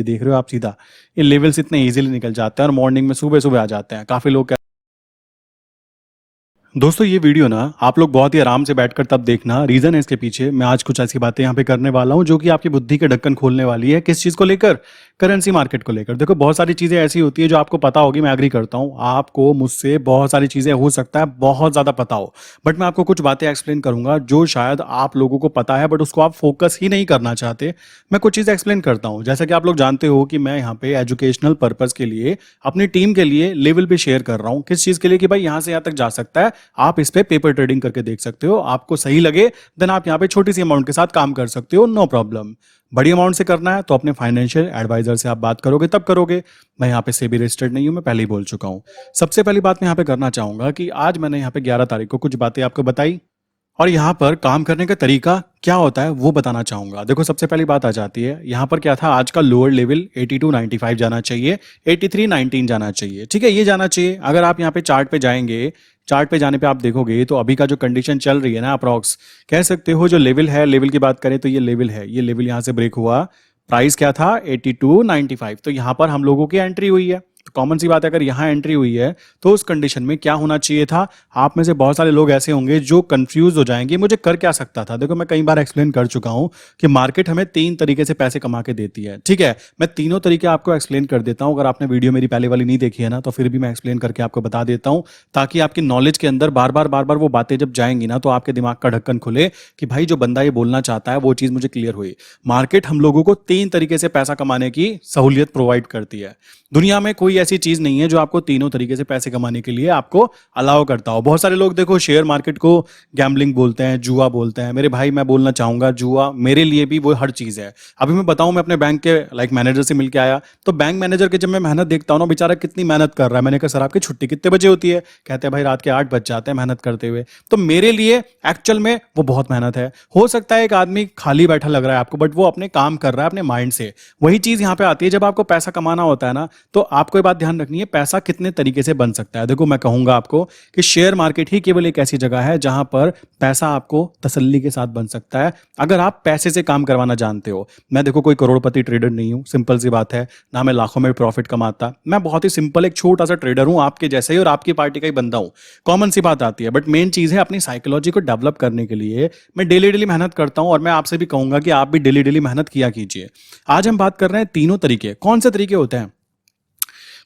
देख रहे हो आप सीधा, ये लेवल्स इतने इजीली निकल जाते हैं और मॉर्निंग में सुबह सुबह आ जाते हैं। काफी लोग दोस्तों ये वीडियो ना आप लोग बहुत ही आराम से बैठकर तब देखना। रीजन है इसके पीछे, मैं आज कुछ ऐसी बातें यहाँ पे करने वाला हूँ जो कि आपकी बुद्धि के ढक्कन खोलने वाली है। किस चीज को लेकर? करेंसी मार्केट को लेकर। देखो बहुत सारी चीजें ऐसी होती है जो आपको पता होगी, मैं एग्री करता हूँ, आपको मुझसे बहुत सारी चीजें हो सकता है बहुत ज्यादा पता हो, बट मैं आपको कुछ बातें एक्सप्लेन करूंगा जो शायद आप लोगों को पता है बट उसको आप फोकस ही नहीं करना चाहते। मैं कुछ चीजें एक्सप्लेन करता हूँ। जैसा कि आप लोग जानते हो कि मैं यहाँ पे एजुकेशनल पर्पज के लिए अपनी टीम के लिए लेवल पे शेयर कर रहा हूँ। किस चीज के लिए? कि भाई यहाँ से यहाँ तक जा सकता है, आप इस पे पेपर ट्रेडिंग करके देख सकते हो, आपको सही लगे देन आप यहाँ पे छोटी सी अमाउंट के साथ काम कर सकते हो, नो प्रॉब्लम। बड़ी अमाउंट से करना है तो अपने फाइनेंशियल एडवाइजर से आप बात करोगे तब करोगे। मैं यहाँ पे सेबी रजिस्टर्ड नहीं हूँ, मैं पहले ही बोल चुका हूँ। सबसे पहली बात मैं यहाँ पे करना चाहूंगा कि आज मैंने यहाँ पे 11 तारीख को कुछ बातें आपको बताई और यहाँ पर काम करने का तरीका क्या होता है वो बताना चाहूंगा। देखो सबसे पहली बात आ जाती है, यहाँ पर क्या था, आज का लोअर लेवल 82.95 जाना चाहिए, 83.19 जाना चाहिए, ठीक है, ये जाना चाहिए। अगर आप यहाँ पे चार्ट पे जाएंगे, चार्ट पे जाने पे आप देखोगे तो अभी का जो कंडीशन चल रही है ना, अप्रॉक्स कह सकते हो जो लेवल है, लेवल की बात करें तो ये लेवल है, ये लेवल यहाँ से ब्रेक हुआ, प्राइस क्या था 82.95, तो यहाँ पर हम लोगों की एंट्री हुई है। तो कॉमन सी बात है, अगर यहाँ एंट्री हुई है तो उस कंडीशन में क्या होना चाहिए था? आप में से बहुत सारे लोग ऐसे होंगे जो कंफ्यूज हो जाएंगे, मुझे कर क्या सकता था। देखो मैं कई बार एक्सप्लेन कर चुका हूं कि मार्केट हमें 3 तरीके से पैसे कमा के देती है, ठीक है। मैं तीनों तरीके आपको एक्सप्लेन कर देता हूं। अगर आपने वीडियो मेरी पहले वाली नहीं देखी है ना, तो फिर भी मैं एक्सप्लेन करके आपको बता देता हूं, ताकि आपकी नॉलेज के अंदर बार बार वो बातें जब जाएंगी ना तो आपके दिमाग का ढक्कन खुले कि भाई जो बंदा ये बोलना चाहता है वो चीज मुझे क्लियर हुई। मार्केट हम लोगों को 3 तरीके से पैसा कमाने की सहूलियत प्रोवाइड करती है। दुनिया में कोई ऐसी चीज नहीं है जो आपको तीनों तरीके से पैसे कमाने के लिए आपको अलाउ करता हो। बहुत सारे लोग देखो शेयर मार्केट को गैम्बलिंग बोलते हैं, जुआ बोलते हैं। मेरे भाई मैं बोलना चाहूंगा जुआ मेरे लिए भी वो हर चीज है। अभी मैं बताऊं, मैं अपने बैंक के मैनेजर से मिलकर आया, तो बैंक मैनेजर के जब मैं मेहनत देखता हूं ना, बेचारा कितनी मेहनत कर रहा है। मैंने कहा सर आपकी छुट्टी कितने बजे होती है? कहते हैं भाई रात के 8 बज जाते हैं मेहनत करते हुए। तो मेरे लिए एक्चुअल में वो बहुत मेहनत है। हो सकता है एक आदमी खाली बैठा लग रहा है आपको, बट वो अपने काम कर रहा है अपने माइंड से। वही चीज यहां पे आती है, जब आपको पैसा कमाना होता है ना, तो आपको ये बात ध्यान रखनी है पैसा कितने तरीके से बन सकता है। देखो मैं कहूंगा आपको कि शेयर मार्केट ही केवल एक ऐसी जगह है जहां पर पैसा आपको तसल्ली के साथ बन सकता है, अगर आप पैसे से काम करवाना जानते हो। मैं देखो कोई करोड़पति ट्रेडर नहीं हूं, सिंपल सी बात है ना, मैं लाखों में प्रॉफिट कमाता। मैं बहुत ही सिंपल एक छोटा सा ट्रेडर हूं, आपके जैसे ही और आपकी पार्टी का ही बंदा हूं। कॉमन सी बात आती है, बट मेन चीज है अपनी साइकोलॉजी को डेवलप करने के लिए मैं डेली डेली मेहनत करता हूं, और मैं आपसे भी कहूंगा कि आप भी डेली डेली मेहनत किया कीजिए। आज हम बात कर रहे हैं तीनों तरीके। कौन से तरीके होते हैं?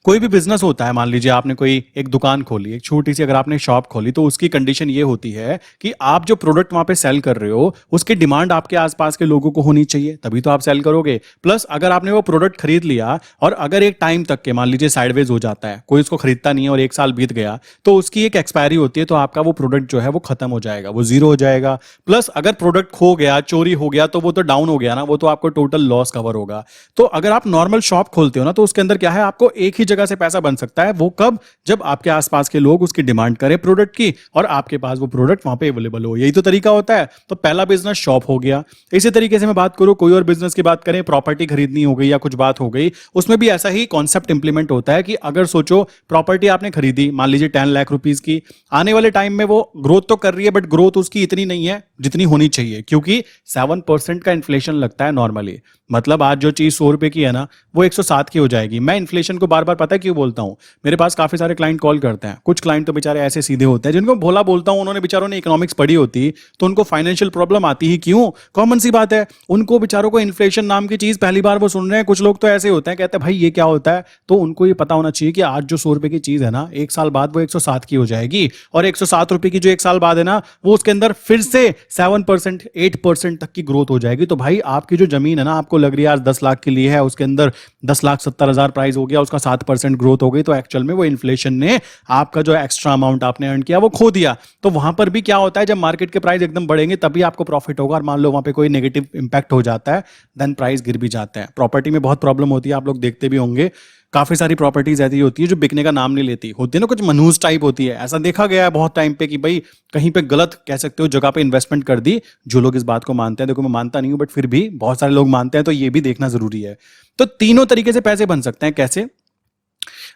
कोई भी बिजनेस होता है, मान लीजिए आपने कोई एक दुकान खोली, एक छोटी सी अगर आपने शॉप खोली, तो उसकी कंडीशन ये होती है कि आप जो प्रोडक्ट वहां पे सेल कर रहे हो उसकी डिमांड आपके आसपास के लोगों को होनी चाहिए, तभी तो आप सेल करोगे। प्लस अगर आपने वो प्रोडक्ट खरीद लिया और अगर एक टाइम तक के मान लीजिए साइडवेज हो जाता है, कोई उसको खरीदता नहीं है और 1 साल बीत गया, तो उसकी एक एक्सपायरी होती है, तो आपका वो प्रोडक्ट जो है वो खत्म हो जाएगा, वो जीरो हो जाएगा। प्लस अगर प्रोडक्ट खो गया, चोरी हो गया, तो वो तो डाउन हो गया ना, वो तो आपको टोटल लॉस कवर होगा। तो अगर आप नॉर्मल शॉप खोलते हो ना, तो उसके अंदर क्या है, आपको एक ही जगह से पैसा बन सकता है। वो कब? जब आपके आसपास के लोग उसकी डिमांड करें प्रोडक्ट की और आपके पास वो प्रोडक्ट वहां पे अवेलेबल हो। यही तो तरीका होता है। तो पहला बिजनेस शॉप हो गया। इसी तरीके से मैं बात करूं, कोई और बिजनेस की बात करें, प्रॉपर्टी खरीदनी हो गई या कुछ बात हो गई, उसमें भी ऐसा ही कॉन्सेप्ट इंप्लीमेंट होता है कि अगर सोचो प्रॉपर्टी आपने खरीदी मान लीजिए 10 लाख रुपीस की, आने वाले टाइम में वो ग्रोथ तो कर रही है बट ग्रोथ उसकी इतनी नहीं है जितनी होनी चाहिए, क्योंकि 7% का इन्फ्लेशन लगता है नॉर्मली। मतलब आज जो चीज 100 रुपए की है ना, वो 107 की हो जाएगी। मैं इन्फ्लेशन को बार बार पता है क्यों बोलता हूं, मेरे पास काफी सारे क्लाइंट कॉल करते हैं। कुछ क्लाइंट तो बेचारे ऐसे सीधे होते हैं जिनको भोला बोलता हूं, उन्होंने बेचारों ने इकोनॉमिक्स पढ़ी होती तो उनको फाइनेंशियल प्रॉब्लम आती ही क्यों? कॉमन सी बात है, उनको बेचारों को इन्फ्लेशन नाम की चीज पहली बार वो सुन रहे हैं। कुछ लोग तो ऐसे होते हैं, कहते हैं भाई ये क्या होता है, तो उनको ये पता होना चाहिए कि आज जो 100 रुपए की चीज है ना, 1 साल बाद वो 107 की हो जाएगी, और 107 रुपए की जो 1 साल बाद है ना, वो उसके अंदर फिर से 7% 8% तक की ग्रोथ हो जाएगी। तो भाई आपकी जो जमीन है ना, आपको लग रही है आज 10 लाख के लिए है, उसके अंदर 10,70,000 प्राइस हो गया, उसका 7% ग्रोथ हो गई, तो एक्चुअल में वो इन्फ्लेशन ने आपका जो एक्स्ट्रा अमाउंट आपने अर्न किया वो खो दिया। तो वहां पर भी क्या होता है, जब मार्केट के प्राइस एकदम बढ़ेंगे तभी आपको प्रॉफिट होगा, और मान लो वहां पे कोई नेगेटिव इंपैक्ट हो जाता है, देन प्राइस गिर भी जाता है। प्रॉपर्टी में बहुत प्रॉब्लम होती है, आप लोग देखते भी होंगे, काफी सारी प्रॉपर्टीज ऐसी होती है जो बिकने का नाम नहीं लेती, होती है ना, कुछ मनहूस टाइप होती है। ऐसा देखा गया है बहुत टाइम पे कि भाई कहीं पे गलत कह सकते हो जगह पे इन्वेस्टमेंट कर दी। जो लोग इस बात को मानते हैं, देखो मैं मानता नहीं हूं बट फिर भी बहुत सारे लोग मानते हैं, तो ये भी देखना जरूरी है। तो तीनों तरीके से पैसे बन सकते हैं। कैसे?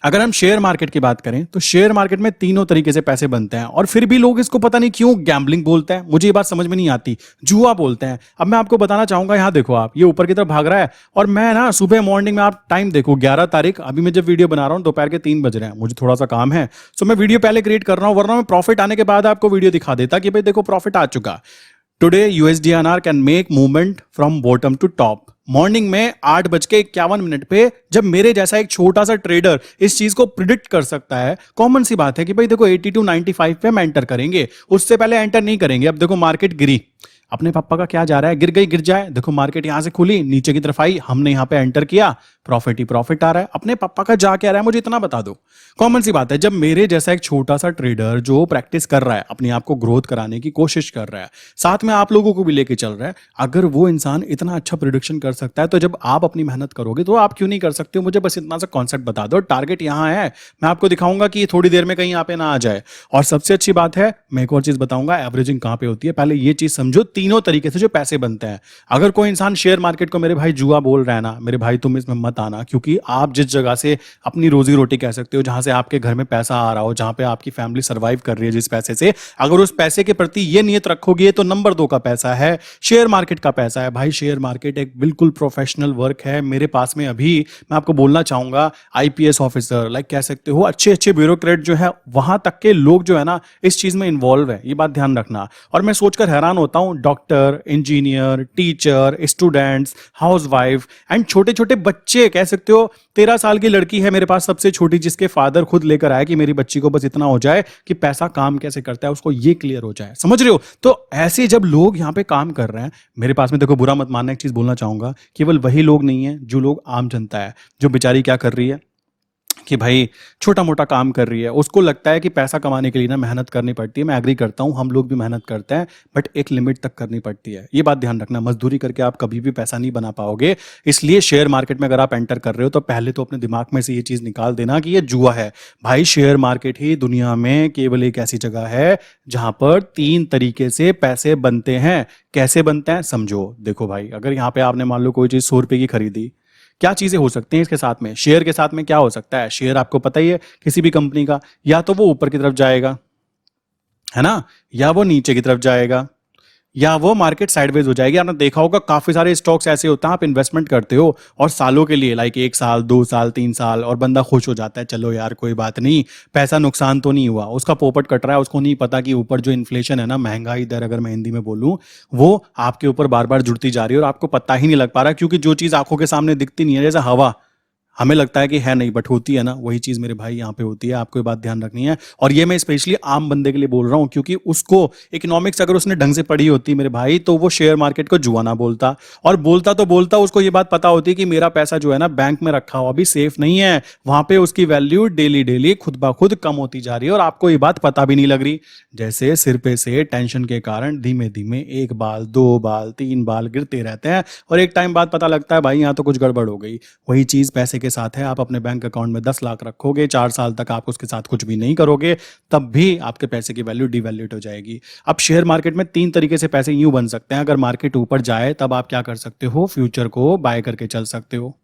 अगर हम शेयर मार्केट की बात करें तो शेयर मार्केट में तीनों तरीके से पैसे बनते हैं और फिर भी लोग इसको पता नहीं क्यों गैम्बलिंग बोलते हैं। मुझे ये बात समझ में नहीं आती, जुआ बोलते हैं। अब मैं आपको बताना चाहूंगा, यहां देखो आप, ये ऊपर की तरफ भाग रहा है और मैं ना सुबह मॉर्निंग में, आप टाइम देखो 11 तारीख, अभी मैं जब वीडियो बना रहा हूं दोपहर के 3 बज रहे हैं, मुझे थोड़ा सा काम है, तो मैं वीडियो पहले क्रिएट कर रहा हूं, वरना मैं प्रॉफिट आने के बाद आपको वीडियो दिखा देता कि भाई देखो प्रॉफिट आ चुका। Today USDINR can make movement from bottom to top. Morning में 8:51 पे जब मेरे जैसा एक छोटा सा ट्रेडर इस चीज को प्रिडिक्ट कर सकता है, कॉमन सी बात है कि भाई देखो 8295 पे हम एंटर करेंगे, उससे पहले एंटर नहीं करेंगे। अब देखो मार्केट गिरी, अपने पापा का क्या जा रहा है, गिर गई गिर जाए। देखो मार्केट यहां से खुली, नीचे की तरफ आई, हमने यहां पे एंटर किया, प्रॉफिट ही प्रॉफिट आ रहा है। अपने पापा का जा क्या रहा है मुझे इतना बता दो। कॉमन सी बात है, जब मेरे जैसा एक छोटा सा ट्रेडर जो प्रैक्टिस कर रहा है, अपने आप को ग्रोथ कराने की कोशिश कर रहा है, साथ में आप लोगों को भी लेके चल रहा है, अगर वो इंसान इतना अच्छा प्रिडिक्शन कर सकता है, तो जब आप अपनी मेहनत करोगे तो आप क्यों नहीं कर सकते हो? मुझे बस इतना सा कॉन्सेप्ट बता दो, टारगेट यहां है, मैं आपको दिखाऊंगा कि थोड़ी देर में कहीं यहाँ पे ना आ जाए। और सबसे अच्छी बात है, मैं एक और चीज बताऊंगा, एवरेजिंग कहां पे होती है। पहले ये चीज समझो, तीनों तरीके से जो पैसे बनते हैं। अगर कोई इंसान शेयर मार्केट को मेरे भाई जुआ बोल रहा है ना, मेरे भाई तुम इसमें मत आना, क्योंकि आप जिस जगह से अपनी रोजी रोटी कह सकते हो, जहां से आपके घर में पैसा आ रहा हो, जहां पे आपकी फैमिली सर्वाइव कर रही है जिस पैसे से, अगर उस पैसे के प्रति ये नियत रखोगे तो नंबर 2 का पैसा है, शेयर मार्केट का पैसा है। भाई शेयर मार्केट एक बिल्कुल प्रोफेशनल वर्क है। मेरे पास में अभी मैं आपको बोलना चाहूंगा, आईपीएस ऑफिसर लाइक कह सकते हो, अच्छे अच्छे ब्यूरोक्रेट जो है, वहां तक के लोग जो है ना इस चीज में इन्वॉल्व है, ये बात ध्यान रखना। और मैं सोचकर हैरान होता हूं, doctor, engineer, teacher, students, housewife and छोटे छोटे बच्चे कह सकते हो। 13 साल की लड़की है मेरे पास सबसे छोटी, जिसके फादर खुद लेकर आया कि मेरी बच्ची को बस इतना हो जाए कि पैसा काम कैसे करता है उसको ये क्लियर हो जाए, समझ रहे हो? तो ऐसे जब लोग यहां पे काम कर रहे हैं मेरे पास में, देखो बुरा मत मानना, एक चीज बोलना चाहूंगा, केवल वही लोग नहीं है जो लोग आम जनता है, जो बेचारी क्या कर रही है कि भाई छोटा मोटा काम कर रही है, उसको लगता है कि पैसा कमाने के लिए ना मेहनत करनी पड़ती है। मैं एग्री करता हूं, हम लोग भी मेहनत करते हैं, बट एक लिमिट तक करनी पड़ती है। ये बात ध्यान रखना, मजदूरी करके आप कभी भी पैसा नहीं बना पाओगे। इसलिए शेयर मार्केट में अगर आप एंटर कर रहे हो तो पहले तो अपने दिमाग में से ये चीज निकाल देना कि ये जुआ है। भाई शेयर मार्केट ही दुनिया में केवल एक ऐसी जगह है जहां पर 3 तरीके से पैसे बनते हैं। कैसे बनते हैं समझो, देखो भाई, अगर यहाँ पे आपने मान लो कोई चीज 100 रुपए की खरीदी, क्या चीजें हो सकती हैं इसके साथ में? शेयर के साथ में क्या हो सकता है? शेयर आपको पता ही है किसी भी कंपनी का, या तो वो ऊपर की तरफ जाएगा, है ना, या वो नीचे की तरफ जाएगा, या वो मार्केट साइडवेज हो जाएगी। आपने देखा होगा काफी सारे स्टॉक्स ऐसे होते हैं, आप इन्वेस्टमेंट करते हो और सालों के लिए, लाइक 1 साल 2 साल 3 साल, और बंदा खुश हो जाता है, चलो यार कोई बात नहीं, पैसा नुकसान तो नहीं हुआ, उसका पोपट कट रहा है, उसको नहीं पता कि ऊपर जो इन्फ्लेशन है ना, महंगाई दर अगर मैं हिंदी में बोलूं, वो आपके ऊपर बार बार जुड़ती जा रही है और आपको पता ही नहीं लग पा रहा, क्योंकि जो चीज आंखों के सामने दिखती नहीं है, जैसे हवा, हमें लगता है कि है नहीं, बट होती है ना, वही चीज मेरे भाई यहाँ पे होती है। आपको ये बात ध्यान रखनी है। और ये मैं स्पेशली आम बंदे के लिए बोल रहा हूँ, क्योंकि उसको इकोनॉमिक्स अगर उसने ढंग से पढ़ी होती मेरे भाई, तो वो शेयर मार्केट को जुआ ना बोलता, और बोलता तो बोलता उसको ये बात पता होती कि मेरा पैसा जो है ना बैंक में रखा हुआ भी सेफ नहीं है, वहां पे उसकी वैल्यू डेली डेली खुद ब खुद कम होती जा रही है और आपको ये बात पता भी नहीं लग रही। जैसे सिर पे से टेंशन के कारण धीमे धीमे 1 बाल 2 बाल 3 बाल गिरते रहते हैं, और एक टाइम बाद पता लगता है भाई यहाँ तो कुछ गड़बड़ हो गई। वही चीज पैसे के साथ है, आप अपने बैंक अकाउंट में 10 लाख रखोगे, 4 साल तक आप उसके साथ कुछ भी नहीं करोगे, तब भी आपके पैसे की वैल्यू डिवैल्यूट हो जाएगी। अब शेयर मार्केट में 3 तरीके से पैसे यूं बन सकते हैं। अगर मार्केट ऊपर जाए तब आप क्या कर सकते हो, फ्यूचर को बाय करके चल सकते हो।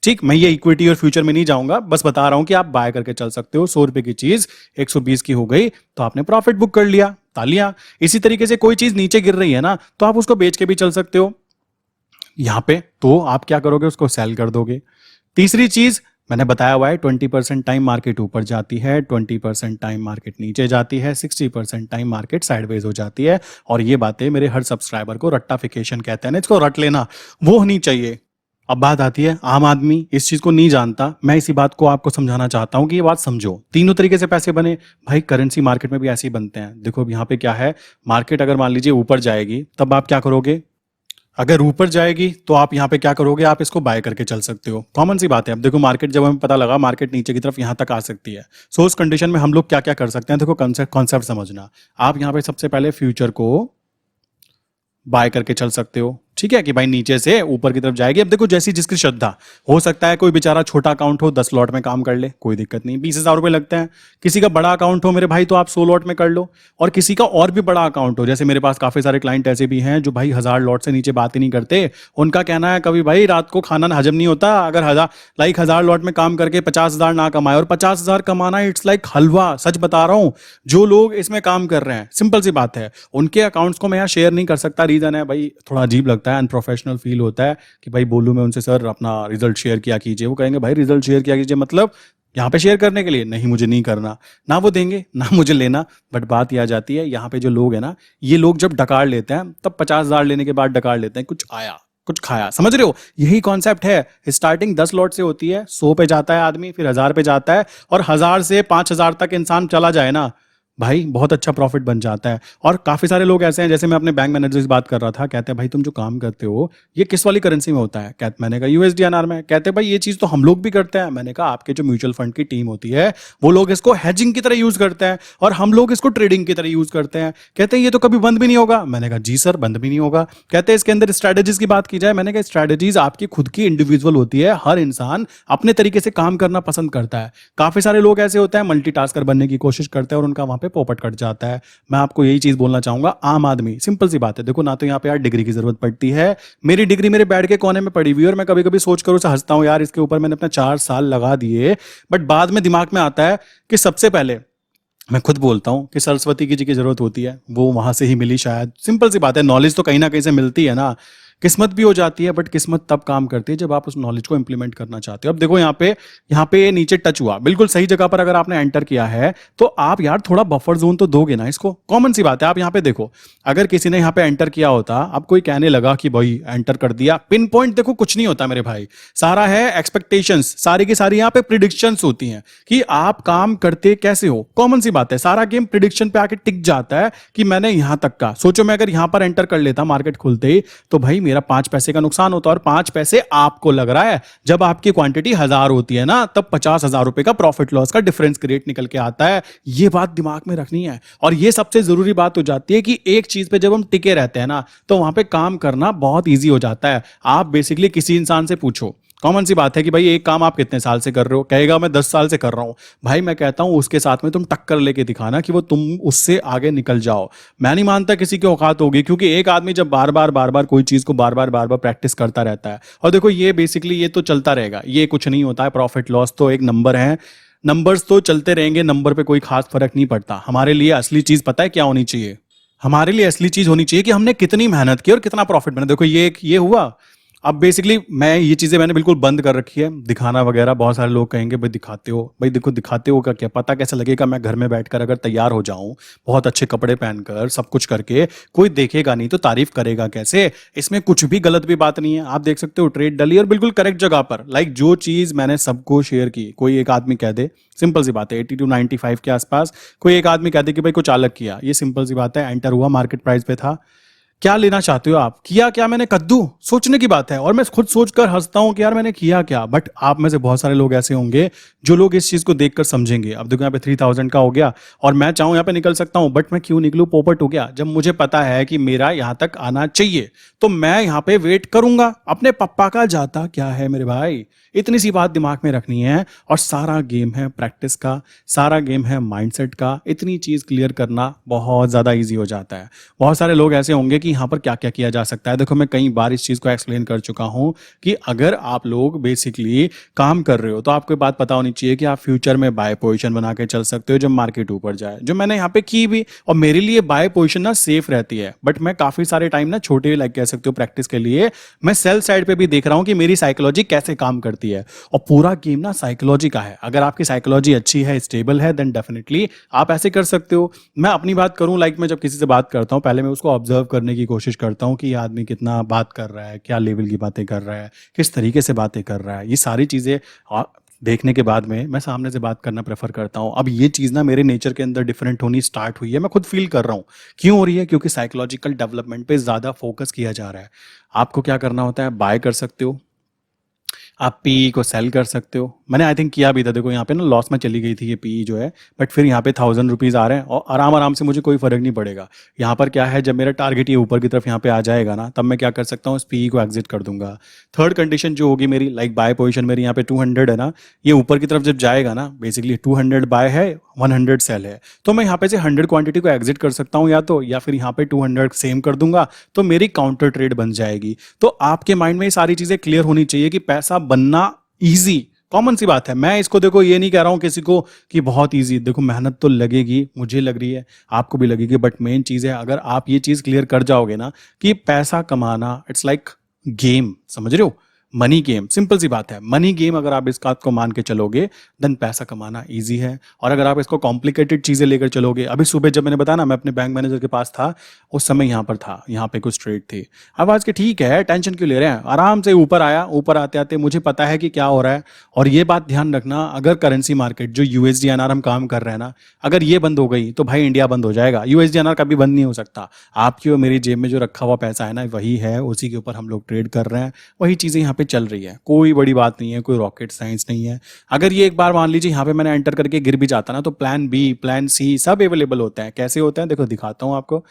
ठीक, मैं ये इक्विटी और फ्यूचर में नहीं जाऊंगा, बस बता रहा हूं कि आप बाय करके चल सकते हो। 100 रुपए की चीज 120 की हो गई तो आपने प्रॉफिट बुक कर लिया, तालियां। इसी तरीके से कोई चीज नीचे गिर रही है ना, तो आप उसको बेच के भी चल सकते हो यहां पे, तो आप क्या करोगे, उसको सेल कर दोगे। तीसरी चीज मैंने बताया हुआ है, 20% टाइम मार्केट ऊपर जाती है, 20% टाइम मार्केट नीचे जाती है, 60% टाइम मार्केट साइडवेज हो जाती है। और ये बातें मेरे हर सब्सक्राइबर को रट्टाफिकेशन कहते हैं ना, इसको रट लेना, वो होनी चाहिए। अब बात आती है, आम आदमी इस चीज को नहीं जानता, मैं इसी बात को आपको समझाना चाहता हूं कि ये बात समझो। तीनों तरीके से पैसे बने भाई, करेंसी मार्केट में भी ऐसे ही बनते हैं। देखो अब यहाँ पे क्या है, मार्केट अगर मान लीजिए ऊपर जाएगी तब आप क्या करोगे, अगर ऊपर जाएगी तो आप यहाँ पे क्या करोगे, आप इसको बाय करके चल सकते हो। कॉमन सी बात है। अब देखो मार्केट, जब हमें पता लगा मार्केट नीचे की तरफ यहाँ तक आ सकती है, सो उस कंडीशन में हम लोग क्या क्या कर सकते हैं, देखो कॉन्सेप्ट समझना। आप यहाँ पे सबसे पहले फ्यूचर को बाय करके चल सकते हो, ठीक है, कि भाई नीचे से ऊपर की तरफ जाएगी। अब देखो जैसी जिसकी श्रद्धा, हो सकता है कोई बेचारा छोटा अकाउंट हो 10 लॉट में काम कर ले, कोई दिक्कत नहीं, 20,000 रुपए लगते हैं। किसी का बड़ा अकाउंट हो मेरे भाई तो आप 100 लॉट में कर लो, और किसी का और भी बड़ा अकाउंट हो, जैसे मेरे पास काफी सारे क्लाइंट ऐसे भी हैं जो भाई 1,000 लॉट से नीचे बात ही नहीं करते। उनका कहना है कभी भाई रात को खाना हजम नहीं होता अगर 1,000 लॉट में काम करके 50,000 ना कमाए, और 50,000 कमाना इट्स लाइक हलवा, सच बता रहा हूं। जो लोग इसमें काम कर रहे हैं, सिंपल सी बात है, उनके अकाउंट्स को मैं यहाँ शेयर नहीं कर सकता। रीजन है भाई थोड़ा अजीब लगता है, अनप्रोफेशनल फील होता है कि भाई बोलूं मैं उनसे सर अपना रिजल्ट शेयर किया कीजिए, वो कहेंगे भाई रिजल्ट शेयर किया कीजिए मतलब यहाँ पे शेयर करने के लिए, नहीं मुझे नहीं करना, ना वो देंगे ना मुझे लेना। बट बात यह आ जाती है यहाँ पे जो लोग हैं ना, ये लोग जब डकार लेते हैं तब 50,000 लेने के बाद डकार लेते हैं, कुछ आया कुछ खाया, समझ रहे हो? यही कॉन्सेप्ट है। स्टार्टिंग 10 लॉट से होती है, 100 पे जाता है आदमी, फिर 1,000 पे जाता है, और 1,000 से 5,000 तक इंसान चला जाए ना भाई, बहुत अच्छा प्रॉफिट बन जाता है। और काफी सारे लोग ऐसे हैं, जैसे मैं अपने बैंक मैनेजर से बात कर रहा था, कहते हैं भाई तुम जो काम करते हो ये किस वाली करेंसी में होता है? मैंने कहा USD/INR में। कहते हैं भाई ये चीज तो हम लोग भी करते हैं। मैंने कहा आपके जो म्यूचुअल फंड की टीम होती है वो लोग इसको हेजिंग की तरह यूज करते हैं, और हम लोग इसको ट्रेडिंग की तरह यूज करते हैं। कहते हैं ये तो कभी बंद भी नहीं होगा। मैंने कहा जी सर, बंद भी नहीं होगा। कहते हैं इसके अंदर स्ट्रेटेजीज की बात की जाए, मैंने कहा स्ट्रेटेजीज आपकी खुद की इंडिविजुअल होती है, हर इंसान अपने तरीके से काम करना पसंद करता है। काफी सारे लोग ऐसे होते हैं मल्टीटास्कर बनने की कोशिश करते हैं और उनका वहां पे पोपट कट जाता है। मैं आपको यही चीज बोलना चाहूंगा, आम आदमी, सिंपल सी बात है, देखो ना तो यहाँ पे यार डिग्री की जरूरत पड़ती है। मेरी डिग्री मेरे बेड के कोने में पड़ी हुई है, और मैं कभी कभी सोच कर उसे हंसता हूं, यार इसके ऊपर मैंने अपना 4 साल लगा दिए। बट बाद में दिमाग में आता है कि सबसे पहले मैं खुद बोलता हूं कि सरस्वती की जी की जरूरत होती है, वो वहां से ही मिली शायद। सिंपल सी बात है, नॉलेज तो कहीं ना कहीं से मिलती है ना। किस्मत भी हो जाती है, बट किस्मत तब काम करती है जब आप उस नॉलेज को इंप्लीमेंट करना चाहते हो। अब देखो यहाँ पे नीचे टच हुआ, बिल्कुल सही जगह पर अगर आपने एंटर किया है तो आप यार थोड़ा बफर जोन तो दोगे ना इसको। कॉमन सी बात है, आप यहाँ पे देखो, अगर किसी ने यहाँ पे एंटर किया होता, अब कोई कहने लगा कि भाई एंटर कर दिया, पिन पॉइंट देखो कुछ नहीं होता मेरे भाई, सारा है एक्सपेक्टेशंस, सारी की सारी यहाँ पे प्रिडिक्शंस होती हैं कि आप काम करते कैसे हो। कॉमन सी बात है, सारा गेम प्रिडिक्शन पे आके टिक जाता है कि मैंने यहां तक का सोचो, मैं अगर यहां पर एंटर कर लेता मार्केट खुलते ही, तो भाई मेरा 5 पैसे का नुकसान होता, और 5 पैसे आपको लग रहा है। जब आपकी क्वांटिटी 1,000 होती है ना, तब 50,000 रुपए का प्रॉफिट लॉस का डिफरेंस क्रिएट निकल के आता है। ये बात दिमाग में रखनी है, और ये सबसे जरूरी बात हो जाती है कि एक चीज पे जब हम टिके रहते हैं ना, तो वहां पे काम करना बहुत ईजी हो जाता है। आप बेसिकली किसी इंसान से पूछो, कॉमन सी बात है कि भाई एक काम आप कितने साल से कर रहे हो, कहेगा मैं 10 साल से कर रहा हूं। भाई मैं कहता हूं उसके साथ में तुम टक्कर लेके दिखाना कि वो तुम उससे आगे निकल जाओ। मैं नहीं मानता किसी की औकात होगी, क्योंकि एक आदमी जब बार बार कोई चीज को बार बार प्रैक्टिस करता रहता है, और देखो ये बेसिकली ये तो चलता रहेगा, ये कुछ नहीं होता है। प्रॉफिट लॉस तो एक नंबर है, नंबर्स तो चलते रहेंगे, नंबर पे कोई खास फर्क नहीं पड़ता। हमारे लिए असली चीज पता है क्या होनी चाहिए? हमारे लिए असली चीज होनी चाहिए कि हमने कितनी मेहनत की और कितना प्रॉफिट बना। देखो ये हुआ। अब बेसिकली मैं ये चीजें मैंने बिल्कुल बंद कर रखी है, दिखाना वगैरह। बहुत सारे लोग कहेंगे भाई दिखाते हो, भाई देखो दिखाते हो का क्या पता कैसे लगेगा? मैं घर में बैठकर अगर तैयार हो जाऊं, बहुत अच्छे कपड़े पहनकर, सब कुछ करके, कोई देखेगा नहीं तो तारीफ करेगा कैसे? इसमें कुछ भी गलत भी बात नहीं है। आप देख सकते हो ट्रेड डली और बिल्कुल करेक्ट जगह पर। लाइक जो चीज मैंने सबको शेयर की, कोई एक आदमी कह दे, सिंपल सी बात है 80 to 95 के आसपास कोई एक आदमी कह दे कि भाई कुछ अलग किया, ये सिंपल सी बात है। एंटर हुआ, मार्केट प्राइस पे था, क्या लेना चाहते हो आप? किया क्या मैंने? कद्दू। सोचने की बात है, और मैं खुद सोचकर हंसता हूं कि यार मैंने किया क्या। बट आप में से बहुत सारे लोग ऐसे होंगे जो लोग इस चीज को देखकर समझेंगे। अब देखो यहाँ पे 3,000 का हो गया, और मैं चाहूं यहाँ पे निकल सकता हूं, बट मैं क्यों निकलूं? पोपट हो गया। जब मुझे पता है कि मेरा यहां तक आना चाहिए, तो मैं यहां पे वेट करूंगा। अपने पप्पा का जाता क्या है मेरे भाई? इतनी सी बात दिमाग में रखनी है। और सारा गेम है प्रैक्टिस का, सारा गेम है माइंडसेट का। इतनी चीज क्लियर करना बहुत ज्यादा ईजी हो जाता है। बहुत सारे लोग ऐसे होंगे कि यहाँ पर क्या क्या किया जा सकता है। देखो मैं कई बार इस चीज को एक्सप्लेन कर चुका हूं कि अगर आप लोग बेसिकली काम कर रहे हो, तो आपको बात पता होनी चाहिए कि आप फ्यूचर में बाय पोजीशन बना के चल सकते हो जब मार्केट ऊपर जाए, जो मैंने यहाँ पे की भी। और मेरे लिए बाय पोजीशन ना सेफ रहती है, बट मैं काफी सारे टाइम ना छोटे लाइक कह सकते हो प्रैक्टिस के लिए मैं सेल साइड पे भी देख रहा हूं कि मेरी साइकोलॉजी कैसे काम करती है। और पूरा गेम ना साइकोलॉजी का है। अगर आपकी साइकोलॉजी अच्छी है, स्टेबल है, देन डेफिनेटली आप ऐसे कर सकते हो। मैं अपनी बात करूं, लाइक मैं जब किसी से बात करता हूं, पहले मैं उसको ऑब्जर्व करने की कोशिश करता हूं कि ये आदमी कितना बात कर रहा है, क्या लेवल की बातें कर रहा है, किस तरीके से बातें कर रहा है। ये सारी चीजें देखने के बाद में मैं सामने से बात करना प्रेफर करता हूं। अब ये चीज़ ना मेरे नेचर के अंदर डिफरेंट होनी स्टार्ट हुई है, मैं खुद फील कर रहा हूं। क्यों हो रही है? क्योंकि साइकोलॉजिकल डेवलपमेंट पे ज़्यादा फोकस किया जा रहा है। आपको क्या करना होता है? बाय कर सकते हो, आप पी को सेल कर सकते हो। मैंने आई थिंक किया भी था। देखो यहाँ पे ना लॉस में चली गई थी ये पी जो है, बट फिर यहाँ पे 1000 रुपीज़ आ रहे हैं और आराम आराम से मुझे कोई फर्क नहीं पड़ेगा। यहाँ पर क्या है, जब मेरा टारगेट ये ऊपर की तरफ यहाँ पे आ जाएगा ना, तब मैं क्या कर सकता हूँ, इस पी को एग्जिट कर दूंगा। थर्ड कंडीशन जो होगी मेरी, लाइक बाय पोजीशन मेरी यहाँ पे 200 है ना, ये ऊपर की तरफ जब जाएगा ना, बेसिकली 200 बाय है, 100 सेल है, तो मैं यहाँ पे से 100 क्वांटिटी को एग्जिट कर सकता हूँ या फिर यहाँ पे 200 सेम कर दूंगा, तो मेरी काउंटर ट्रेड बन जाएगी। तो आपके माइंड में ये सारी चीजें क्लियर होनी चाहिए कि पैसा बनना ईजी, कॉमन सी बात है। मैं इसको देखो ये नहीं कह रहा हूं किसी को कि बहुत ईजी, देखो मेहनत तो लगेगी, मुझे लग रही है, आपको भी लगेगी, बट मेन चीज है अगर आप ये चीज क्लियर कर जाओगे ना कि पैसा कमाना इट्स लाइक गेम, समझ रहे हो, मनी गेम, सिंपल सी बात है, मनी गेम। अगर आप इस बात को मान के चलोगे देन पैसा कमाना इजी है। और अगर आप इसको कॉम्प्लिकेटेड चीजें लेकर चलोगे, अभी सुबह जब मैंने बताया ना मैं अपने बैंक मैनेजर के पास था, उस समय यहाँ पर था, यहाँ पे कुछ ट्रेड थे। अब आज के ठीक है, टेंशन क्यों ले रहे हैं, आराम से ऊपर आया, ऊपर आते आते मुझे पता है कि क्या हो रहा है। और ये बात ध्यान रखना, अगर करेंसी मार्केट जो USD/INR हम काम कर रहे हैं ना, अगर ये बंद हो गई तो भाई इंडिया बंद हो जाएगा। USD/INR कभी बंद नहीं हो सकता। आपकी और मेरी जेब में जो रखा हुआ पैसा है ना, वही है, उसी के ऊपर हम लोग ट्रेड कर रहे हैं, वही चीजें यहाँ पे चल रही है, कोई बड़ी बात नहीं है, कोई रॉकेट साइंस नहीं है। अगर ये एक बार मान लीजिए यहाँ पे मैंने एंटर करके गिर भी जाता ना, तो प्लान बी, प्लान सी सब अवेलेबल होते हैं। कैसे होते हैं देखो दिखाता हूँ आपको।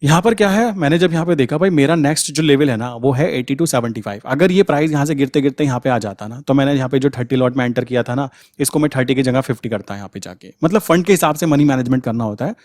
यहाँ पर क्या है, मैंने जब यहाँ पे देखा भाई मेरा नेक्स्ट जो लेवल है ना वो है 82.75। अगर ये प्राइस यहाँ से गिरते गिरते यहाँ पे आ जाता ना, तो मैंने यहाँ पे जो 30 लॉट में एंटर किया था ना, इसको मैं 30 की जगह 50 करता यहाँ पे जाके। मतलब फंड के हिसाब से मनी मैनेजमेंट करना होता है,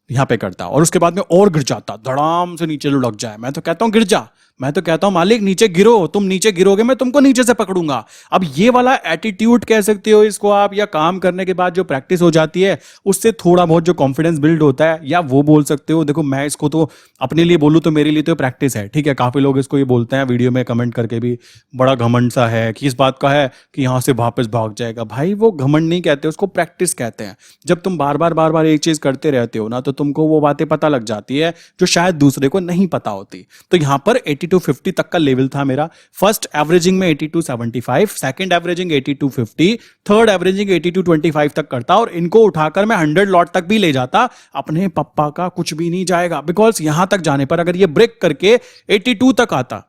यहाँ पे करता और उसके बाद में और गिर जाता, धड़ाम से नीचे लुढ़क जाए। मैं तो कहता हूँ गिर जा, मैं तो कहता हूं मालिक नीचे गिरो, तुम नीचे गिरोगे मैं तुमको नीचे से पकड़ूंगा। अब ये वाला एटीट्यूड कह सकते हो इसको आप, या काम करने के बाद जो प्रैक्टिस हो जाती है उससे थोड़ा बहुत जो कॉन्फिडेंस बिल्ड होता है, या वो बोल सकते हो। देखो मैं इसको तो अपने लिए बोलूं तो मेरे लिए तो प्रैक्टिस है, ठीक है। काफी लोग इसको ये बोलते हैं वीडियो में कमेंट करके भी, बड़ा घमंड सा है कि इस बात का है कि यहां से वापस भाग जाएगा। भाई वो घमंड नहीं कहते, उसको प्रैक्टिस कहते हैं। जब तुम बार बार एक चीज करते रहते हो ना, तो तुमको वो बातें पता लग जाती है जो शायद दूसरे को नहीं पता होती। तो यहां पर 82.50 तक का लेवल था मेरा। फर्स्ट एवरेजिंग में 82.75, सेकंड एवरेजिंग 82.50, थर्ड एवरेजिंग 82.25 तक करता, और इनको उठाकर मैं 100 लॉट तक भी ले जाता, अपने पप्पा का कुछ भी नहीं जाएगा। बिकॉज यहां तक जाने पर अगर ये ब्रेक करके 82 तक आता,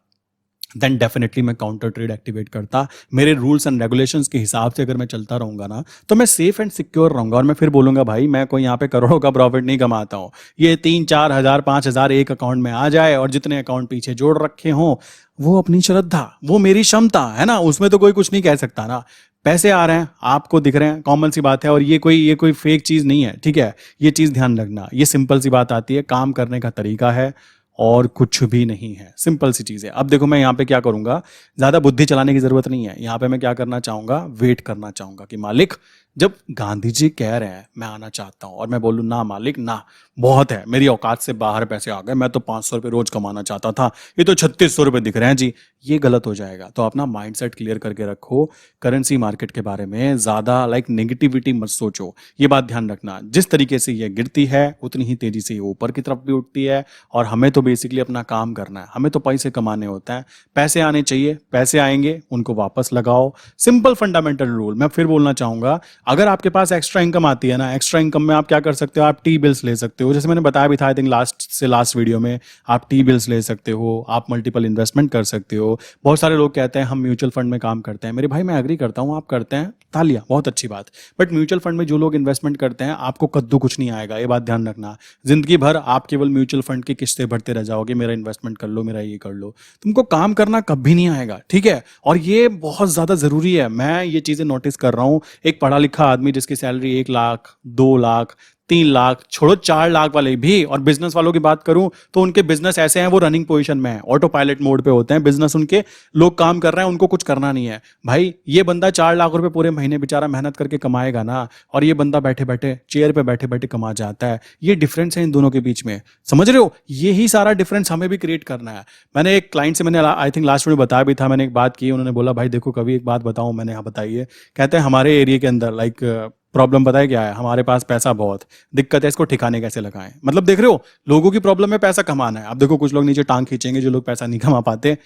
देन डेफिनेटली मैं काउंटर ट्रेड एक्टिवेट करता। मेरे रूल्स एंड रेगुलेशंस के हिसाब से अगर मैं चलता रहूंगा ना, तो मैं सेफ एंड सिक्योर रहूंगा। और मैं फिर बोलूंगा भाई मैं कोई यहाँ पे करोड़ों का प्रॉफिट नहीं कमाता हूँ। ये 3-4 हजार 5,000 एक अकाउंट में आ जाए, और जितने अकाउंट पीछे जोड़ रखे हों, वो अपनी श्रद्धा, वो मेरी क्षमता है ना, उसमें तो कोई कुछ नहीं कह सकता ना। पैसे आ रहे हैं, आपको दिख रहे हैं, कॉमन सी बात है। और ये कोई फेक चीज नहीं है, ठीक है। ये चीज ध्यान रखना, ये सिंपल सी बात आती है, काम करने का तरीका है और कुछ भी नहीं है, सिंपल सी चीज़ है। अब देखो मैं यहाँ पे क्या करूँगा, ज़्यादा बुद्धि चलाने की ज़रूरत नहीं है। यहाँ पे मैं क्या करना चाहूँगा, वेट करना चाहूँगा कि मालिक जब गांधी जी कह रहे हैं मैं आना चाहता हूँ, और मैं बोलूँ ना मालिक ना, बहुत है, मेरी औकात से बाहर पैसे आ गए, मैं तो 500 रुपये रोज कमाना चाहता था, ये तो 3600 रुपये दिख रहे हैं जी, ये गलत हो जाएगा। तो अपना माइंडसेट क्लियर करके रखो। करेंसी मार्केट के बारे में ज़्यादा नेगेटिविटी मत सोचो। ये बात ध्यान रखना, जिस तरीके से ये गिरती है उतनी ही तेजी से ये ऊपर की तरफ भी उठती है। और हमें तो बेसिकली अपना काम करना है, हमें तो पैसे कमाने होते हैं, पैसे आने चाहिए, पैसे आएंगे उनको वापस लगाओ। Simple fundamental rule. मैं फिर बोलना चाहूंगा, अगर आपके पास एक्स्ट्रा इनकम आती है ना, एक्स्ट्रा इनकम में आप क्या कर सकते हो, आप टी बिल्स ले सकते हो। जैसे मैंने बताया भी था आई थिंक लास्ट वीडियो में, आप टी बिल्स ले सकते हो, आप मल्टीपल इन्वेस्टमेंट कर सकते हो। बहुत सारे लोग कहते हैं हम म्यूचुअल फंड में काम करते हैं। मेरे भाई मैं एग्री करता हूँ, आप करते हैं, तालियां, बहुत अच्छी बात। बट म्यूचुअल फंड में जो लोग इन्वेस्टमेंट करते हैं, आपको कद्दू कुछ नहीं आएगा, ये बात ध्यान रखना। जिंदगी भर आप केवल म्यूचुअल फंड की किस्तें भरते रह जाओगे, मेरा इन्वेस्टमेंट कर लो, मेरा ये कर लो, तुमको काम करना कभी नहीं आएगा, ठीक है। और ये बहुत ज्यादा जरूरी है, मैं ये चीजें नोटिस कर रहा हूँ। एक पढ़ा लिखा आदमी जिसकी सैलरी 1 लाख, 2 लाख, 3 लाख, छोड़ो 4 लाख वाले भी, और बिजनेस वालों की बात करूं तो उनके बिजनेस ऐसे हैं, वो रनिंग पोजीशन में है, ऑटो पायलट मोड पे होते हैं बिजनेस उनके, लोग काम कर रहे हैं, उनको कुछ करना नहीं है। भाई ये बंदा 4 लाख रुपए पूरे महीने बेचारा मेहनत करके कमाएगा ना, और ये बंदा बैठे बैठे चेयर पे बैठे बैठे कमा जाता है। ये डिफरेंस है इन दोनों के बीच में, समझ रहे हो। यही सारा डिफरेंस हमें भी क्रिएट करना है। मैंने एक क्लाइंट से, मैंने आई थिंक लास्ट में बताया भी था, मैंने एक बात की, उन्होंने बोला भाई देखो कभी एक बात बताऊं, मैंने यहाँ बताई है। कहते हैं हमारे एरिया के अंदर प्रॉब्लम पता है क्या है, हमारे पास पैसा बहुत, दिक्कत है इसको ठिकाने कैसे लगाएं। मतलब देख रहे हो, लोगों की प्रॉब्लम में पैसा कमाना है। अब देखो कुछ लोग नीचे टांग खींचेंगे जो लोग पैसा नहीं कमा पाते,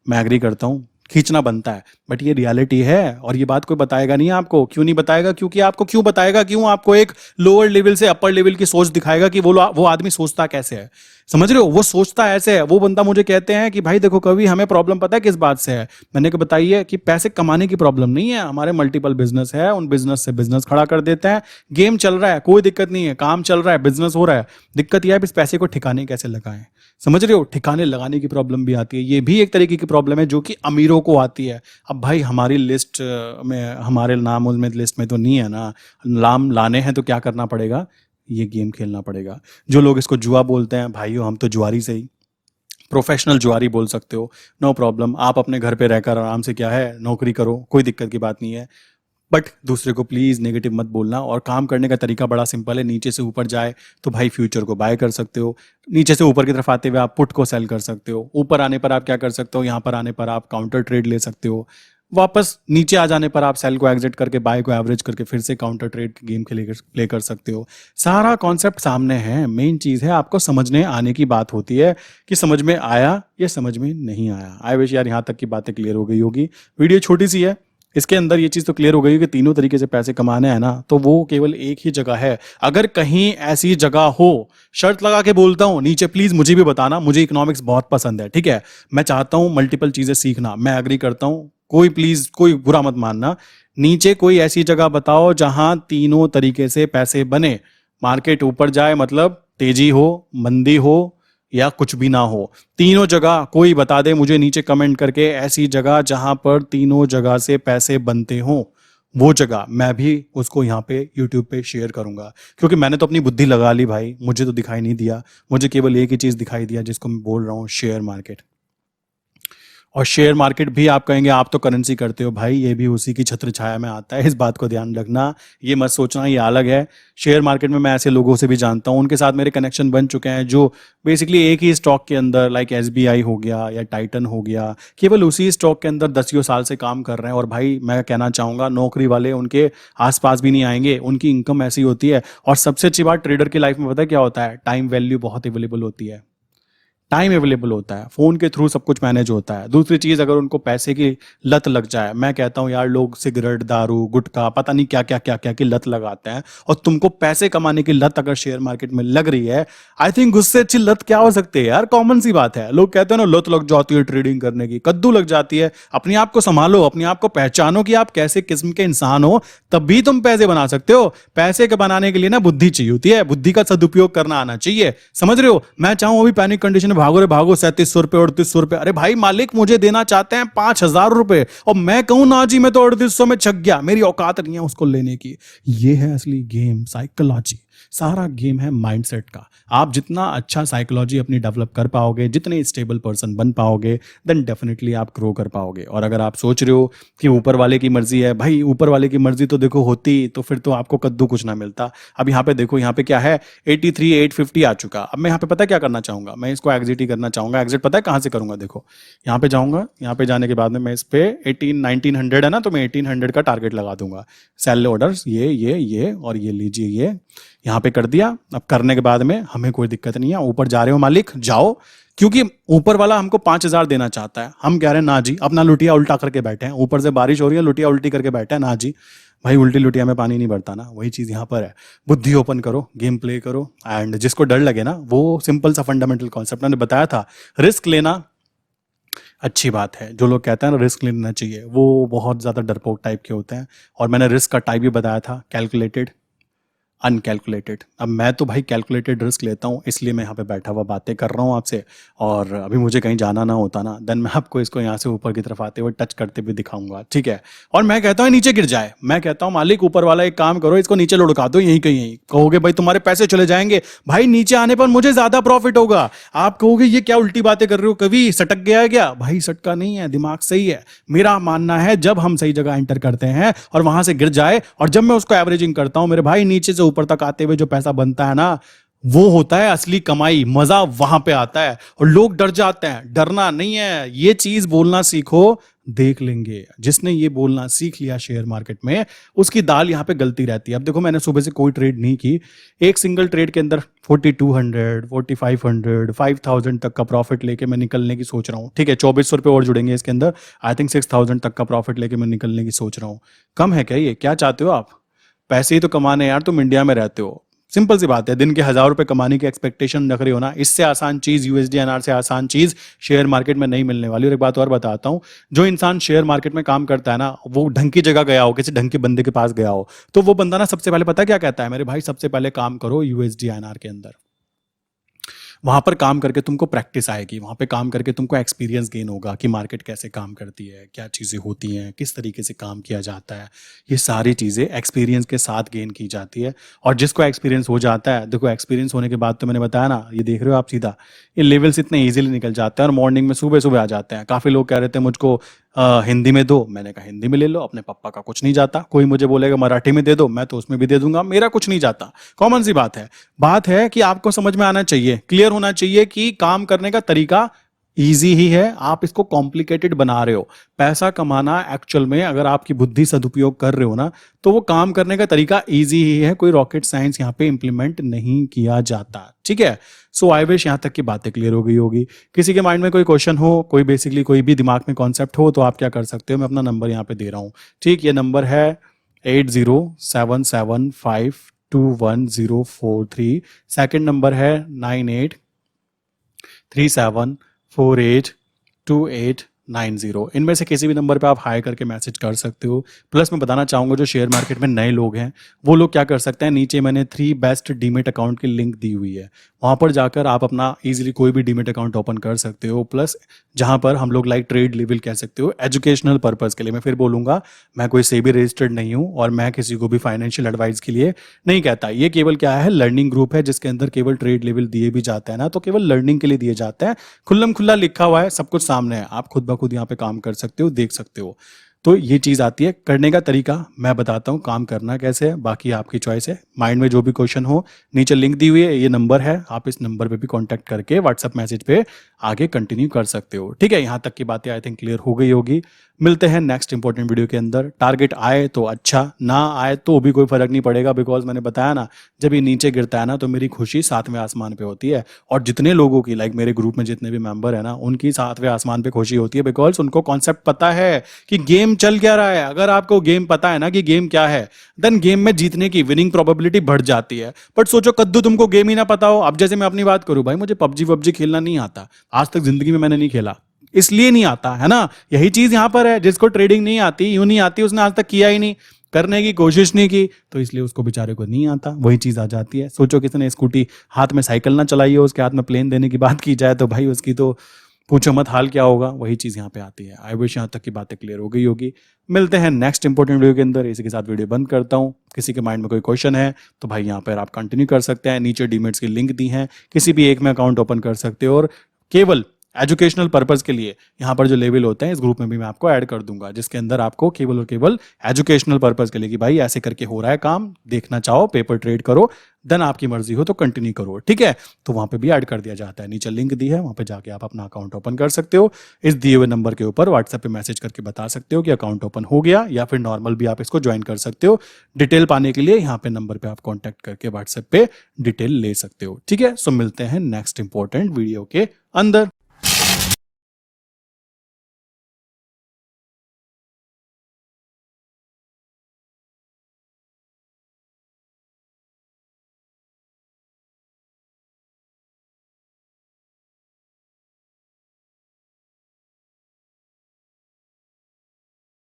मैं एग्री करता हूँ, खींचना बनता है, बट ये रियलिटी है। और ये बात कोई बताएगा नहीं आपको। क्यों नहीं बताएगा? क्योंकि आपको क्यों बताएगा, क्यों आपको एक लोअर लेवल से अपर लेवल की सोच दिखाएगा कि वो आदमी सोचता कैसे है। समझ रहे हो? वो सोचता ऐसे है। वो बंदा मुझे कहते हैं कि भाई देखो कभी हमें प्रॉब्लम पता है किस बात से है? मैंने कहा बताइए। कि पैसे कमाने की प्रॉब्लम नहीं है, हमारे मल्टीपल बिजनेस है, उन बिजनेस से बिजनेस खड़ा कर देते हैं, गेम चल रहा है, कोई दिक्कत नहीं है, काम चल रहा है, बिजनेस हो रहा है। दिक्कत यह है इस पैसे को ठिकाने कैसे लगाएं। समझ रहे हो? ठिकाने लगाने की प्रॉब्लम भी आती है। ये भी एक तरीके की प्रॉब्लम है जो कि अमीरों को आती है। अब भाई हमारी लिस्ट में, हमारे नाम उसमें लिस्ट में तो नहीं है ना। नाम लाने हैं तो क्या करना पड़ेगा? ये गेम खेलना पड़ेगा। जो लोग इसको जुआ बोलते हैं, भाइयों हम तो जुआरी से ही, प्रोफेशनल जुआरी बोल सकते हो, नो प्रॉब्लम। आप अपने घर पे रहकर आराम से क्या है नौकरी करो, कोई दिक्कत की बात नहीं है। बट दूसरे को प्लीज नेगेटिव मत बोलना। और काम करने का तरीका बड़ा सिंपल है। नीचे से ऊपर जाए तो भाई फ्यूचर को बाय कर सकते हो, नीचे से ऊपर की तरफ आते हुए आप पुट को सेल कर सकते हो, ऊपर आने पर आप क्या कर सकते हो, यहाँ पर आने पर आप काउंटर ट्रेड ले सकते हो, वापस नीचे आ जाने पर आप सेल को एग्जिट करके बाय को एवरेज करके फिर से काउंटर ट्रेड गेम खेले प्ले कर सकते हो। सारा कॉन्सेप्ट सामने है। मेन चीज है आपको समझने आने की बात होती है कि समझ में आया या समझ में नहीं आया। आई विश यार यहाँ तक की बातें क्लियर हो गई होगी। वीडियो छोटी सी है, इसके अंदर ये चीज तो क्लियर हो गई कि तीनों तरीके से पैसे कमाने हैं ना, तो वो केवल एक ही जगह है। अगर कहीं ऐसी जगह हो, शर्त लगा के बोलता हूं नीचे प्लीज मुझे भी बताना, मुझे इकोनॉमिक्स बहुत पसंद है, ठीक है, मैं चाहता हूं मल्टीपल चीजें सीखना, मैं एग्री करता हूं, कोई प्लीज कोई बुरा मत मानना। नीचे कोई ऐसी जगह बताओ जहां तीनों तरीके से पैसे बने। मार्केट ऊपर जाए मतलब तेजी हो, मंदी हो या कुछ भी ना हो, तीनों जगह कोई बता दे मुझे नीचे कमेंट करके, ऐसी जगह जहां पर तीनों जगह से पैसे बनते हों, वो जगह मैं भी उसको यहाँ पे यूट्यूब पे शेयर करूंगा। क्योंकि मैंने तो अपनी बुद्धि लगा ली भाई, मुझे तो दिखाई नहीं दिया, मुझे केवल एक ही चीज दिखाई दिया जिसको मैं बोल रहा हूँ, शेयर मार्केट। और शेयर मार्केट भी आप कहेंगे आप तो करेंसी करते हो, भाई ये भी उसी की छत्र छाया में आता है, इस बात को ध्यान रखना। ये मत सोचना ये अलग है। शेयर मार्केट में मैं ऐसे लोगों से भी जानता हूँ, उनके साथ मेरे कनेक्शन बन चुके हैं, जो बेसिकली एक ही स्टॉक के अंदर लाइक एसबीआई हो गया या टाइटन हो गया, केवल उसी स्टॉक के अंदर 10 साल से काम कर रहे हैं। और भाई मैं कहना चाहूँगा नौकरी वाले उनके आसपास भी नहीं आएंगे, उनकी इनकम ऐसी होती है। और सबसे अच्छी बात ट्रेडर की लाइफ में पता है क्या होता है? टाइम वैल्यू बहुत अवेलेबल होती है, टाइम अवेलेबल होता है, फोन के थ्रू सब कुछ मैनेज होता है। दूसरी चीज, अगर उनको पैसे की लत लग जाए, मैं कहता हूं यार लोग सिगरेट दारू गुटखा पता नहीं क्या क्या क्या क्या की लत लगाते हैं, और तुमको पैसे कमाने की लत अगर शेयर मार्केट में लग रही है, आई थिंक उससे अच्छी लत क्या हो सकती है यार? कॉमन सी बात है, लोग कहते हैं ना लत लग जाती है ट्रेडिंग करने की, कद्दू लग जाती है। अपने आप को संभालो, अपने आप को पहचानो कि आप कैसे किस्म के इंसान हो, तभी तुम पैसे बना सकते हो। पैसे के बनाने के लिए ना बुद्धि चाहिए होती है, बुद्धि का सदुपयोग करना आना चाहिए। समझ रहे हो? मैं चाहूं अभी पैनिक कंडीशन में भागो रे भागो, 3700 रुपए 3800 रुपए, अरे भाई मालिक मुझे देना चाहते हैं 5000 रुपए, और मैं कहूं ना जी मैं तो 3800 में छक गया, मेरी औकात नहीं है उसको लेने की। ये है असली गेम, साइकोलॉजी। सारा गेम है माइंडसेट का। आप जितना अच्छा साइकोलॉजी अपनी डेवलप कर पाओगे, जितने स्टेबल पर्सन बन पाओगे, देन डेफिनेटली आप ग्रो कर पाओगे। और अगर आप सोच रहे हो कि ऊपर वाले की मर्जी है, भाई ऊपर वाले की मर्जी तो देखो होती तो फिर तो आपको कद्दू कुछ ना मिलता। अब यहाँ पे देखो, यहाँ पे क्या है, 83 850 आ चुका। अब मैं यहाँ पे पता क्या करना चाहूंगा, मैं इसको एग्जिट ही करना चाहूंगा। एग्जिट पता है कहाँ से करूंगा? देखो यहाँ पे जाऊंगा, यहाँ पे जाने के बाद में मैं इस पे 1900 है ना, तो मैं 1800 का टारगेट लगा दूंगा। सेल ऑर्डर्स ये और ये लीजिए, ये यहाँ पे कर दिया। अब करने के बाद में हमें कोई दिक्कत नहीं है, ऊपर जा रहे हो मालिक जाओ, क्योंकि ऊपर वाला हमको 5000 देना चाहता है। हम कह रहे हैं ना जी, अपना लुटिया उल्टा करके बैठे हैं, ऊपर से बारिश हो रही है, लुटिया उल्टी करके बैठे हैं ना जी। भाई उल्टी लुटिया में पानी नहीं भरता ना, वही चीज यहाँ पर है। बुद्धि ओपन करो, गेम प्ले करो, एंड जिसको डर लगे ना, वो सिंपल सा फंडामेंटल कॉन्सेप्ट मैंने बताया था, रिस्क लेना अच्छी बात है। जो लोग कहते हैं ना रिस्क लेना चाहिए, वो बहुत ज्यादा डरपोक टाइप के होते हैं। और मैंने रिस्क का टाइप भी बताया था, कैलकुलेटेड, अनकैलकुलेटेड। अब मैं तो भाई कैलकुलेटेड रिस्क लेता हूँ, इसलिए मैं यहाँ पे बैठा हुआ बातें कर रहा हूँ आपसे। और अभी मुझे कहीं जाना ना होता ना, देन मैं आपको इसको यहाँ से ऊपर की तरफ आते हुए टच करते हुए दिखाऊंगा, ठीक है। और मैं कहता हूँ नीचे गिर जाए, मैं कहता हूँ मालिक ऊपर वाला एक काम करो, इसको नीचे लुढ़का दो यहीं कहीं, यहीं कहोगे भाई तुम्हारे पैसे चले जाएंगे, भाई नीचे आने पर मुझे ज्यादा प्रॉफिट होगा। आप कहोगे ये क्या उल्टी बातें कर रहे हो, कभी सटक गया है क्या? भाई सटका नहीं है, दिमाग सही है। मेरा मानना है जब हम सही जगह एंटर करते हैं और वहां से गिर जाए, और जब मैं उसको एवरेजिंग करता हूं मेरे भाई, नीचे से ऊपर तक आते हुए जो पैसा बनता है ना, वो होता है असली कमाई। मजा वहां पे आता है। और लोग डर जाते हैं, डरना नहीं है, ये चीज बोलना सीखो, देख लेंगे। जिसने ये बोलना सीख लिया शेयर मार्केट में, उसकी दाल यहां पे गलती रहती है। अब देखो मैंने सुबह से कोई ट्रेड नहीं की, एक सिंगल ट्रेड के अंदर 4200 4500 5000 तक का प्रॉफिट लेके मैं निकलने की सोच रहा हूं, ठीक है। 2400 रुपए और जुड़ेंगे इसके अंदर, आई थिंक 6000 तक का प्रॉफिट लेके मैं निकलने की सोच रहा हूं। कम है क्या ये? क्या चाहते हो आप? पैसे ही तो कमाने यार, तुम इंडिया में रहते हो, सिंपल सी बात है, दिन के 1000 रुपए कमाने की एक्सपेक्टेशन रख रहे हो ना, इससे आसान चीज यूएसडीएनआर से आसान चीज शेयर मार्केट में नहीं मिलने वाली। और एक बात और बताता हूं, जो इंसान शेयर मार्केट में काम करता है ना, वो ढंग की जगह गया हो, किसी ढंग के बंदे के पास गया हो, तो वो बंदा ना सबसे पहले पता है क्या कहता है, मेरे भाई सबसे पहले काम करो यूएसडीएनआर के अंदर। वहां पर काम करके तुमको प्रैक्टिस आएगी, वहां पे काम करके तुमको एक्सपीरियंस गेन होगा कि मार्केट कैसे काम करती है, क्या चीज़ें होती हैं, किस तरीके से काम किया जाता है। ये सारी चीज़ें एक्सपीरियंस के साथ गेन की जाती है। और जिसको एक्सपीरियंस हो जाता है, देखो एक्सपीरियंस होने के बाद तो मैंने बताया ना, ये देख रहे हो आप सीधा, ये लेवल्स इतने ईजिली निकल जाते हैं और मॉर्निंग में सुबह सुबह आ जाते हैं। काफ़ी लोग कह रहे थे मुझको हिंदी में दो, मैंने कहा हिंदी में ले लो, अपने पापा का कुछ नहीं जाता। कोई मुझे बोलेगा मराठी में दे दो, मैं तो उसमें भी दे दूंगा, मेरा कुछ नहीं जाता। कॉमन सी बात है। बात है कि आपको समझ में आना चाहिए, क्लियर होना चाहिए कि काम करने का तरीका इजी ही है, आप इसको कॉम्प्लिकेटेड बना रहे हो। पैसा कमाना एक्चुअल में अगर आपकी बुद्धि सदुपयोग कर रहे हो ना, तो वो काम करने का तरीका इजी ही है, कोई रॉकेट साइंस यहाँ पे इंप्लीमेंट नहीं किया जाता। ठीक है, सो आई विश यहाँ तक की बातें क्लियर हो गई होगी। किसी के माइंड में कोई क्वेश्चन हो, कोई बेसिकली कोई भी दिमाग में कॉन्सेप्ट हो, तो आप क्या कर सकते हो, मैं अपना नंबर यहाँ पे दे रहा हूँ। ठीक, ये नंबर है 8077521043। सेकेंड नंबर है 9837482890। इनमें से किसी भी नंबर पे आप हाई करके मैसेज कर सकते हो। प्लस मैं बताना चाहूंगा, जो शेयर मार्केट में नए लोग हैं वो लोग क्या कर सकते हैं, नीचे मैंने 3 बेस्ट डीमेट अकाउंट की लिंक दी हुई है, वहां पर जाकर आप अपना इजीली कोई भी डीमेट अकाउंट ओपन कर सकते हो। प्लस जहां पर हम लोग लाइक ट्रेड लेवल कह सकते हो, एजुकेशनल पर्पज के लिए। मैं फिर बोलूंगा, मैं कोई सेबी रजिस्टर्ड नहीं हूं और मैं किसी को भी फाइनेंशियल एडवाइस के लिए नहीं कहता। ये केवल क्या है, लर्निंग ग्रुप है जिसके अंदर केवल ट्रेड लेवल दिए भी जाते हैं ना, तो केवल लर्निंग के लिए दिए जाते हैं। खुल्लम खुल्ला लिखा हुआ है, सब कुछ सामने है, आप खुद ब खुद यहाँ पे काम कर सकते हो, देख सकते हो। तो ये चीज़ आती है, करने का तरीका मैं बताता हूँ, काम करना कैसे है बाकी आपकी चॉइस है। माइंड में जो भी क्वेश्चन हो, नीचे लिंक दी हुई है, ये नंबर है, आप इस नंबर पे भी कांटेक्ट करके व्हाट्सएप मैसेज पे आगे कंटिन्यू कर सकते हो। ठीक है, यहाँ तक की बातें आई थिंक क्लियर हो गई होगी। मिलते हैं नेक्स्ट इंपॉर्टेंट वीडियो के अंदर। टारगेट आए तो अच्छा, ना आए तो भी कोई फर्क नहीं पड़ेगा, बिकॉज मैंने बताया ना, जब ये नीचे गिरता है ना, तो मेरी खुशी 7वें आसमान पे होती है। और जितने लोगों की, लाइक मेरे ग्रुप में जितने भी मेंबर है ना, उनकी 7वें आसमान पे खुशी होती है, बिकॉज उनको कॉन्सेप्ट पता है कि गेम चल क्या रहा है। अगर आपको गेम पता है ना कि गेम क्या है, देन गेम में जीतने की विनिंग प्रोबेबिलिटी बढ़ जाती है। बट सोचो कद्दू तुमको गेम ही ना पता हो। अब जैसे मैं अपनी बात करूं, भाई मुझे पबजी खेलना नहीं आता, आज तक जिंदगी में मैंने नहीं खेला, इसलिए नहीं आता है ना। यही चीज यहां पर है, जिसको ट्रेडिंग नहीं आती, यूं नहीं आती, उसने आज तक किया ही नहीं, करने की कोशिश नहीं की, तो इसलिए उसको बेचारे को नहीं आता। वही चीज आ जाती है। सोचो किसी ने स्कूटी हाथ में साइकिल ना चलाई हो, उसके हाथ में प्लेन देने की बात की जाए, तो भाई उसकी तो पूछो मत हाल क्या होगा। वही चीज यहाँ पे आती है। आई विश यहाँ तक की बातें क्लियर हो गई होगी। मिलते हैं नेक्स्ट इंपॉर्टेंट वीडियो के अंदर। इसी के साथ वीडियो बंद करता हूँ। किसी के माइंड में कोई क्वेश्चन है तो भाई यहाँ पर आप कंटिन्यू कर सकते हैं, नीचे डीमेट्स की लिंक दी है, किसी भी एक में अकाउंट ओपन कर सकते हो। और केवल एजुकेशनल पर्पस के लिए यहाँ पर जो लेवल होते हैं, इस ग्रुप में भी मैं आपको ऐड कर दूंगा, जिसके अंदर आपको केवल और केवल एजुकेशनल पर्पस के लिए कि भाई ऐसे करके हो रहा है काम, देखना चाहो पेपर ट्रेड करो, देन आपकी मर्जी हो तो कंटिन्यू करो। ठीक है, तो वहां पे भी ऐड कर दिया जाता है। नीचे लिंक दी है, वहां पे जाके आप अपना अकाउंट ओपन कर सकते हो। इस दिए हुए नंबर के ऊपर व्हाट्सएप पे मैसेज करके बता सकते हो कि अकाउंट ओपन हो गया, या फिर नॉर्मल भी आप इसको ज्वाइन कर सकते हो। डिटेल पाने के लिए यहाँ पे नंबर पे आप कॉन्टैक्ट करके व्हाट्सएप पे डिटेल ले सकते हो। ठीक है, सो मिलते हैं नेक्स्ट इंपॉर्टेंट वीडियो के अंदर।